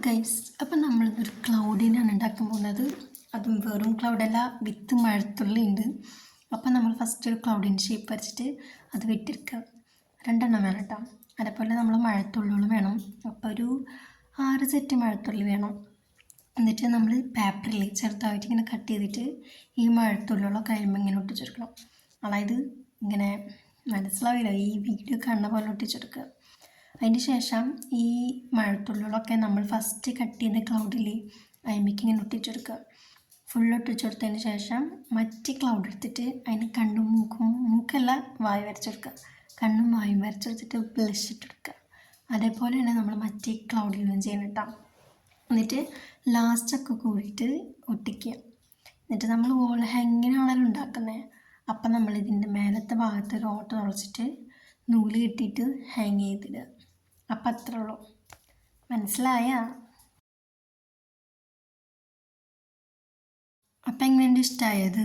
Guys, അപ്പം നമ്മളിതൊരു ക്ലൗഡിനാണ് ഉണ്ടാക്കാൻ പോകുന്നത്. അതും വെറും ക്ലൗഡല്ല, വിത്ത് മഴത്തുള്ളി ഉണ്ട്. അപ്പം നമ്മൾ ഫസ്റ്റ് ഒരു ക്ലൗഡിൻ്റെ ഷേപ്പ് വരച്ചിട്ട് അത് വെട്ടിയെടുക്കുക. 2 വേണം കേട്ടോ. അതേപോലെ നമ്മൾ മഴത്തുള്ളികൾ വേണം. അപ്പോൾ ഒരു 6 സെറ്റ് മഴത്തുള്ളി വേണം. എന്നിട്ട് നമ്മൾ പേപ്പറിൽ ചെറുതായിട്ട് ഇങ്ങനെ കട്ട് ചെയ്തിട്ട് ഈ മഴത്തുള്ളികളൊക്കെ കഴിയുമ്പോൾ ഇങ്ങനെ ഒട്ടിച്ചെടുക്കണം. അതായത് ഇങ്ങനെ മനസ്സിലാവില്ല, ഈ വീഡിയോ കാണുന്ന പോലെ ഒട്ടിച്ചെടുക്കുക. അതിന് ശേഷം ഈ മഴത്തുള്ളികളൊക്കെ നമ്മൾ ഫസ്റ്റ് കട്ട് ചെയ്ത ക്ലൗഡിൽ അതിലേക്ക് ഇങ്ങനെ ഒട്ടിച്ചെടുക്കുക. ഫുൾ ഒട്ടിച്ചെടുത്തതിന് ശേഷം മറ്റ് ക്ലൗഡ് എടുത്തിട്ട് അതിന് കണ്ണും മൂക്കല്ല വായു വരച്ചെടുക്കുക. കണ്ണും വായും വരച്ചെടുത്തിട്ട് ബ്ലഷ് ഇട്ടെടുക്കുക. അതേപോലെ തന്നെ നമ്മൾ മറ്റേ ക്ലൗഡിൽ നിന്നും ചെയ്യണം കേട്ടോ. എന്നിട്ട് ലാസ്റ്റൊക്കെ കൂടിയിട്ട് ഒട്ടിക്കുക. എന്നിട്ട് നമ്മൾ വോൾ ഹാങ്ങിനാണല്ലോ ഉണ്ടാക്കുന്നത്. അപ്പം നമ്മൾ ഇതിൻ്റെ മേലത്തെ ഭാഗത്ത് ഒരു ഓട്ട തുളച്ചിട്ട് നൂല് കെട്ടിയിട്ട് ഹാങ് ചെയ്തിടുക. അപ്പം അത്രേ ഉള്ളൂ. മനസ്സിലായ? അപ്പം എങ്ങനെയുണ്ട്? ഇഷ്ടമായത്?